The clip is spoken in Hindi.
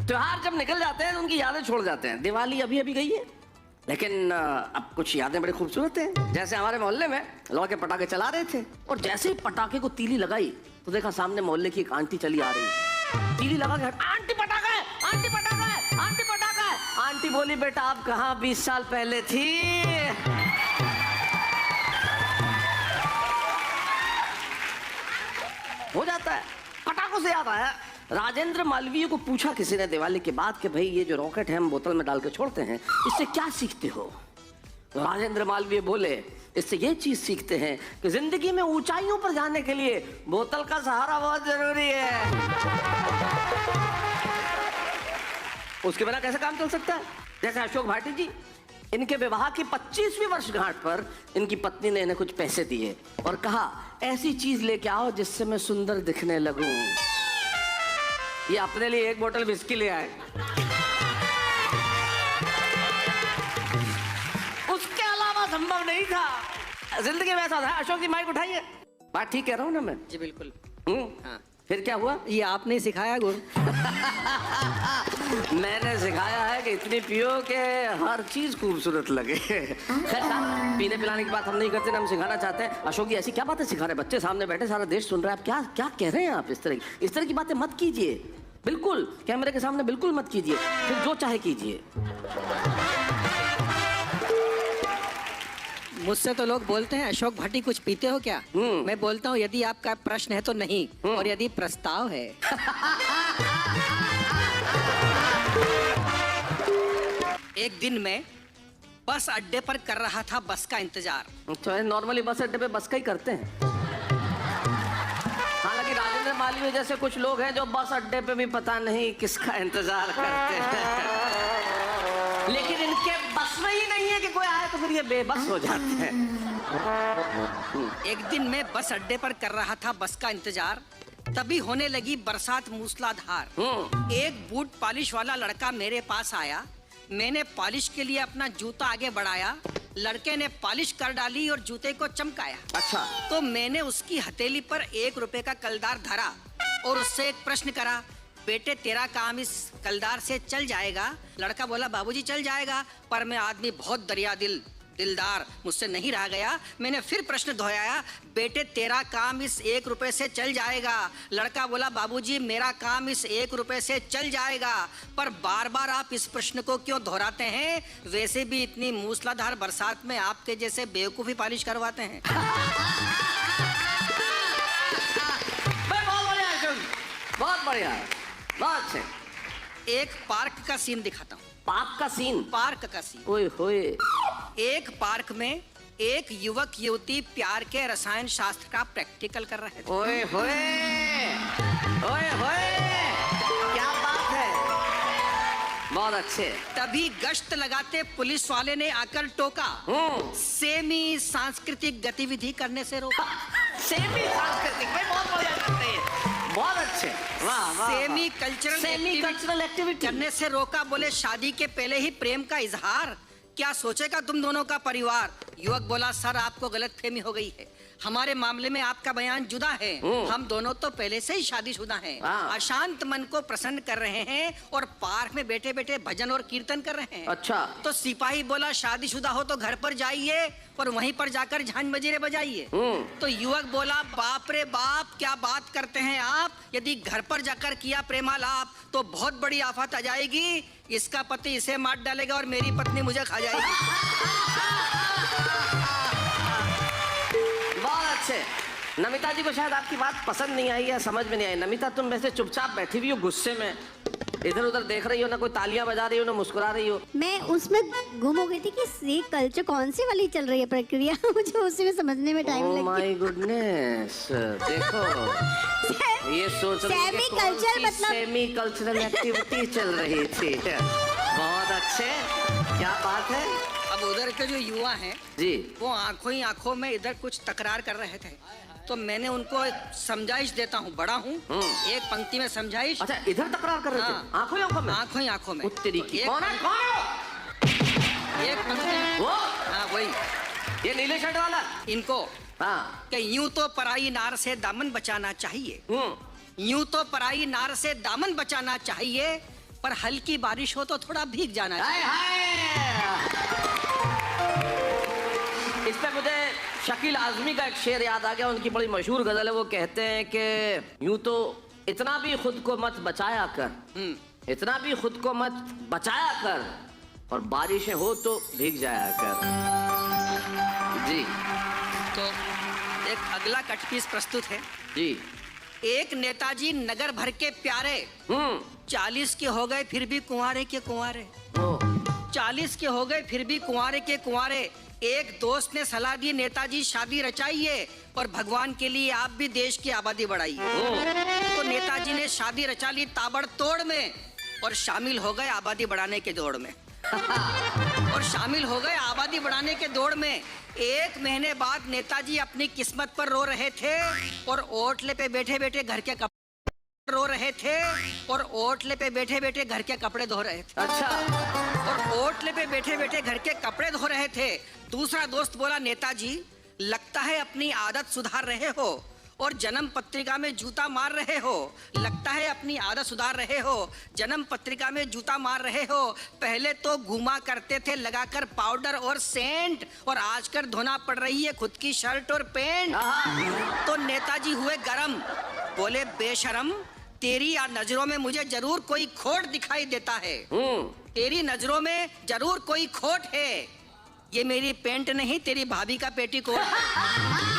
त्योहार जब निकल जाते हैं तो उनकी यादें छोड़ जाते हैं। दिवाली अभी अभी गई है, लेकिन अब कुछ यादें बड़ी खूबसूरत हैं। जैसे हमारे मोहल्ले में लोग के पटाखे चला रहे थे और जैसे ही पटाखे को तीली लगाई तो देखा सामने मोहल्ले की एक आंटी चली आ रही। तीली लगा के आंटी पटाखा है, आंटी पटाखा है, आंटी पटाखा है। आंटी बोली बेटा आप कहाँ 20 साल पहले थी। हो जाता है। पटाखों से याद आया, राजेंद्र मालवीय को पूछा किसी ने दिवाली के बाद कि भाई ये जो रॉकेट है हम बोतल में डाल के छोड़ते हैं इससे क्या सीखते हो। राजेंद्र मालवीय बोले इससे ये चीज सीखते हैं कि जिंदगी में ऊंचाइयों पर जाने के लिए बोतल का सहारा बहुत जरूरी है। उसके बिना कैसे काम चल सकता है। जैसे अशोक भाटी जी, इनके विवाह की 25वीं वर्षगांठ पर इनकी पत्नी ने इन्हें कुछ पैसे दिए और कहा ऐसी चीज लेके आओ जिससे मैं सुंदर दिखने लगूं। ये अपने लिए एक बोतल विस्की ले आए। उसके अलावा संभव नहीं था। जिंदगी में ऐसा था। अशोक जी माइक उठाइए। बात ठीक कह रहा हूं ना मैं? जी बिल्कुल। हाँ। फिर क्या हुआ? ये आपने सिखाया गुरु। मैंने सिखाया है कि इतनी पियो के हर चीज खूबसूरत लगे। पीने पिलाने की बात हम नहीं करते ना, हम सिखाना चाहते हैं। अशोक जी ऐसी क्या बातें सिखा रहे हैं? बच्चे सामने बैठे, सारा देश सुन रहा है। आप क्या क्या कह रहे हैं? आप इस तरह की बातें मत कीजिए। बिल्कुल कैमरे के सामने बिल्कुल मत कीजिए। फिर जो चाहे कीजिए। मुझसे तो लोग बोलते हैं अशोक भाटी कुछ पीते हो क्या? मैं बोलता हूँ यदि आपका प्रश्न है तो नहीं, और यदि प्रस्ताव है। एक दिन मैं बस अड्डे पर कर रहा था बस का इंतजार। तो नॉर्मली बस अड्डे पे बस का ही करते हैं। हालांकि राजेंद्र मालवीय जैसे कुछ लोग हैं जो बस अड्डे पे भी पता नहीं किसका इंतजार करते हैं। लेकिन इनके बस में ही नहीं है कि कोई आए तो फिर ये बेबस हो जाते हैं। एक दिन मैं बस अड्डे पर कर रहा था बस का इंतजार, तभी होने लगी बरसात मूसलाधार। एक बूट पॉलिश वाला लड़का मेरे पास आया। मैंने पॉलिश के लिए अपना जूता आगे बढ़ाया। लड़के ने पॉलिश कर डाली और जूते को चमकाया। अच्छा। तो मैंने उसकी हथेली पर 1 रुपए का कलदार धरा और उससे एक प्रश्न करा, बेटे तेरा काम इस कलदार से चल जाएगा? लड़का बोला बाबूजी चल जाएगा, पर मैं आदमी बहुत दिलदार, मुझसे नहीं रहा गया। मैंने फिर प्रश्न दोहराया, बेटे तेरा काम इस 1 रुपए से चल जाएगा? लड़का बोला बाबूजी मेरा काम इस 1 रुपए से चल जाएगा, पर बार बार आप इस प्रश्न को क्यों दोहराते हैं? वैसे भी इतनी मूसलाधार बरसात में आपके जैसे बेवकूफी पॉलिश करवाते हैं। बहुत बढ़िया, बहुत अच्छे। एक पार्क का सीन दिखाता हूँ। पार्क का सीन? पार्क का सीन। ओए होए। एक पार्क में एक युवक युवती प्यार के रसायन शास्त्र का प्रैक्टिकल कर रहे थे। ओए होए, ओए होए, क्या बात है, बहुत अच्छे। तभी गश्त लगाते पुलिस वाले ने आकर टोका, सेमी सांस्कृतिक गतिविधि करने से रोका। सेमी सांस्कृतिक भाई बहुत बढ़िया करते हैं, बहुत अच्छे। वाह वाह। सेमी कल्चरल एक्टिविटी करने से रोका। बोले शादी के पहले ही प्रेम का इजहार, क्या सोचेगा तुम दोनों का परिवार? युवक बोला सर आपको गलतफहमी हो गई है, हमारे मामले में आपका बयान जुदा है। हम दोनों तो पहले से ही शादीशुदा हैं। अशांत मन को प्रसन्न कर रहे हैं और पार्क में बैठे बैठे भजन और कीर्तन कर रहे हैं। अच्छा। तो सिपाही बोला शादीशुदा हो तो घर पर जाइए और वहीं पर जाकर झांझ मजीरे बजाइए। तो युवक बोला बाप रे बाप क्या बात करते हैं आप, यदि घर पर जाकर किया प्रेमालाप तो बहुत बड़ी आफत आ जाएगी। इसका पति इसे मार डालेगा और मेरी पत्नी मुझे खा जाएगी। बहुत अच्छे। नमिता जी को शायद आपकी बात पसंद नहीं आई या समझ में नहीं आई। नमिता तुम वैसे चुपचाप बैठी हुई हो, गुस्से में इधर उधर देख रही हो, ना कोई तालियां बजा रही हो ना मुस्कुरा रही हो। मैं उसमें गुम हो गई थी कि ये कल्चर कौन सी वाली चल रही है प्रक्रिया। मुझे उसी में समझने में टाइम लग गया। माय गुडनेस, देखो ये सोच रही सेमी कल्चर मतलब सेमी कल्चरल एक्टिविटी चल रही थी। बहुत अच्छे, क्या बात है। अब उधर के जो युवा हैं जी, वो आंखों ही आंखों में इधर कुछ तकरार कर रहे थे, तो मैंने उनको एक समझाइश देता हूँ, बड़ा हूँ, एक पंक्ति में समझाइश। अच्छा इधर तकरार कर रहे थे? आंखों ही आंखों में? आंखों ही आंखों में। उत्तरी की कौन है? कौन है एक पंक्ति वो? हाँ वही, ये नीले शर्ट वाला। इनको हाँ, कि यूं तो पराई नार से दामन बचाना चाहिए, यूं तो पराई नार से दामन बचाना चाहिए, पर हल्की बारिश हो तो थोड़ा भीग जाना चाहिए। हाय हाय। इस पे मुझे शकील आजमी का एक शेर याद आ गया, उनकी बड़ी मशहूर गजल है। वो कहते हैं कि यूं तो इतना भी खुद को मत बचाया कर, इतना भी खुद को मत बचाया कर, और बारिशें हो तो भीग जाया कर। जी तो एक अगला कटपीस प्रस्तुत है। जी। एक नेताजी नगर भर के प्यारे, 40 के हो गए फिर भी कुंवारे के कुंवारे, 40 के हो गए फिर भी कुंवारे के कुंवारे। एक दोस्त ने सलाह दी नेताजी शादी रचाइए और भगवान के लिए आप भी देश की आबादी बढ़ाइए। तो नेताजी ने शादी रचा ली ताबड़तोड़ में और शामिल हो गए आबादी बढ़ाने के दौड़ में। और शामिल हो गए आबादी बढ़ाने के दौड़ में। 1 महीने बाद नेताजी अपनी किस्मत पर रो रहे थे और ओटले पे बैठे बैठे घर के कपड़े रो रहे थे और ओटले पे बैठे बैठे घर के कपड़े धो रहे थे। अच्छा। और ओटले पे बैठे बैठे घर के कपड़े धो रहे थे। दूसरा दोस्त बोला नेताजी लगता है अपनी आदत सुधार रहे हो और जन्म पत्रिका में जूता मार रहे हो। लगता है अपनी आदत सुधार रहे हो, जन्म पत्रिका में जूता मार रहे हो। पहले तो घुमा करते थे लगाकर पाउडर और सेंट, और आजकल धोना पड़ रही है खुद की शर्ट और पैंट। तो नेताजी हुए गरम, बोले बेशरम तेरी नजरों में मुझे जरूर कोई खोट दिखाई देता है। तेरी नजरों में जरूर कोई खोट है। ये मेरी पैंट नहीं तेरी भाभी का पेटीकोट है।